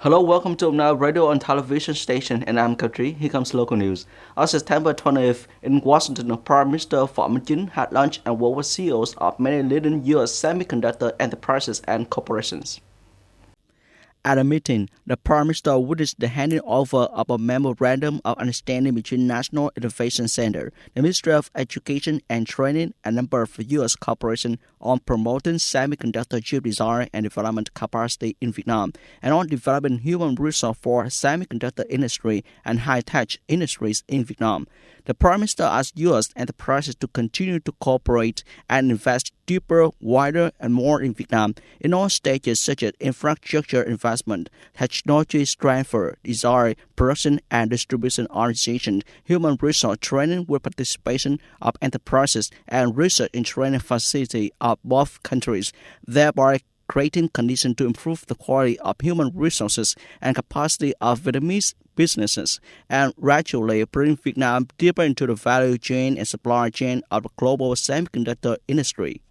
Hello, welcome to Now Radio and Television Station, and I'm Katri. Here comes local news. On September 20th, in Washington, Prime Minister Phạm Minh Chính had lunch and worked with CEOs of many leading U.S. semiconductor enterprises and corporations. At a meeting, the Prime Minister witnessed the handing over of a memorandum of understanding between National Innovation Center, the Ministry of Education and Training, and a number of U.S. corporations on promoting semiconductor chip design and development capacity in Vietnam, and on developing human resource for semiconductor industry and high-tech industries in Vietnam. The Prime Minister asked U.S. enterprises to continue to cooperate and invest deeper, wider, and more in Vietnam in all stages such as infrastructure investment, technology transfer, design, production and distribution organization, human resource training with participation of enterprises, and research and training facility of both countries, thereby creating conditions to improve the quality of human resources and capacity of Vietnamese businesses, and gradually bring Vietnam deeper into the value chain and supply chain of the global semiconductor industry.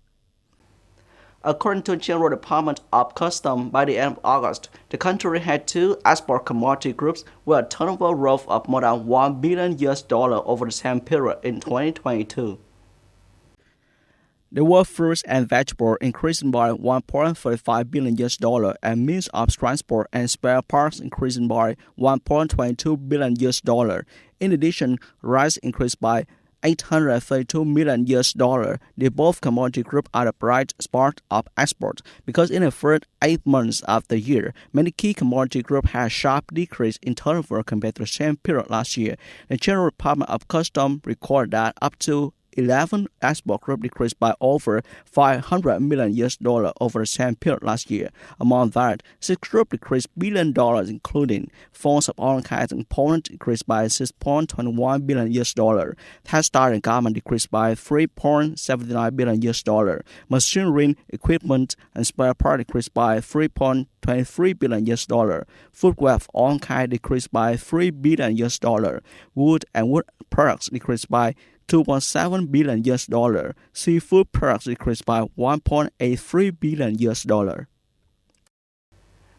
According to the General Department of Customs, by the end of August, the country had two export commodity groups with a turnover growth of more than $1 billion over the same period in 2022. The world fruits and vegetables increasing by $1.45 billion and means of transport and spare parts increasing by $1.22 billion. In addition, rice increased by $832 million. The both commodity groups are the bright spot of export because in the first 8 months of the year, many key commodity groups had a sharp decrease in turnover compared to the same period last year. The General Department of Customs recorded that up to 11 export groups decreased by over $500 million over the same period last year. Among that, 6 groups decreased $1 billion, including phones of all kinds and Poland decreased by $6.21 billion. Textile and garment decreased by $3.79 billion. Machinery, equipment, and spare parts decreased by $3.23 billion. Footwear of all kinds decreased by $3 billion. Wood and wood products decreased by $2.7 billion. Seafood products decreased by $1.83 billion.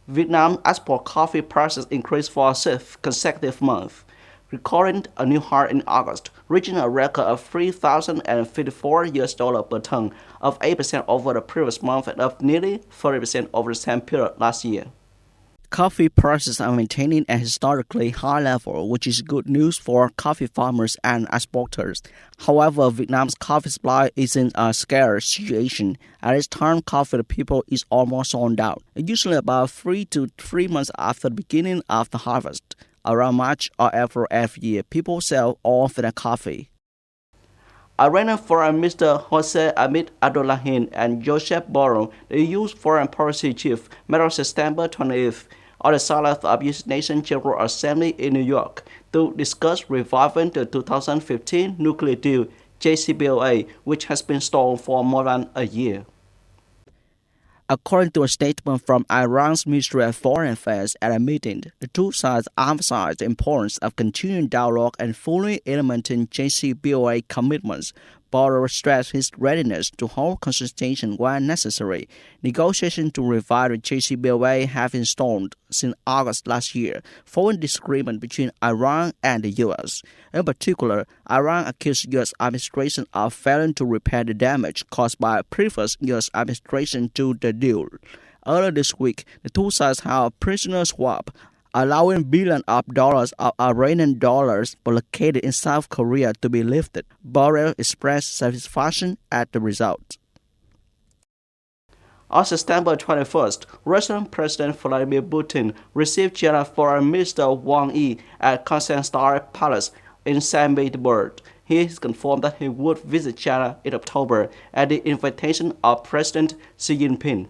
Vietnam export coffee prices increased for a 6th consecutive month, recording a new high in August, reaching a record of $3,054 per ton, of 8% over the previous month and up nearly 30% over the same period last year. Coffee prices are maintaining a historically high level, which is good news for coffee farmers and exporters. However, Vietnam's coffee supply is in a scarce situation. At this time, coffee to people is almost sold out, usually about 3 to 3 months after the beginning of the harvest. Around March or April every year, people sell all of their coffee. Iranian Foreign Minister Jose Amit Abdullahian and Joseph Borrell, the EU's foreign policy chief, met on September 20th on the side of the United Nations General Assembly in New York to discuss reviving the 2015 nuclear deal JCPOA, which has been stalled for more than a year. According to a statement from Iran's Ministry of Foreign Affairs at a meeting, the two sides emphasized the importance of continuing dialogue and fully implementing JCPOA commitments. Borrell stressed his readiness to hold consultation when necessary. Negotiations to revive the JCPOA have been stalled since August last year, following disagreement between Iran and the U.S. In particular, Iran accused the U.S. administration of failing to repair the damage caused by a previous U.S. administration to the deal. Earlier this week, the two sides had a prisoner swap, allowing billions of dollars of Iranian dollars blockaded in South Korea to be lifted. Borrell expressed satisfaction at the result. On September 21st, Russian President Vladimir Putin received China Foreign Minister Wang Yi at Constantine Palace in St. Petersburg. He has confirmed that he would visit China in October at the invitation of President Xi Jinping.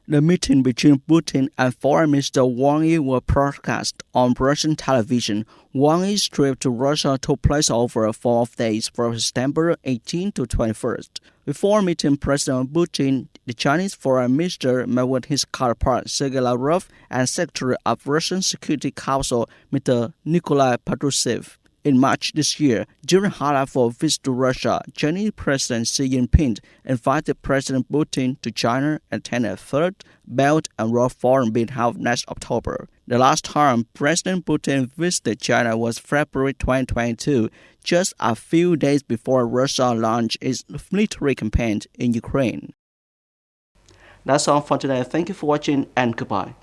The meeting between Putin and Foreign Minister Wang Yi was broadcast on Russian television. Wang Yi's trip to Russia took place over 4 days from September 18 to 21st. Before meeting President Putin, the Chinese Foreign Minister met with his counterpart Sergei Lavrov and Secretary of Russian Security Council Mr. Nikolai Patrushev. In March this year, during a high-level visit to Russia, Chinese President Xi Jinping invited President Putin to China and attend a third Belt and Road Forum being held next October. The last time President Putin visited China was February 2022, just a few days before Russia launched its military campaign in Ukraine. That's all for today. Thank you for watching and goodbye.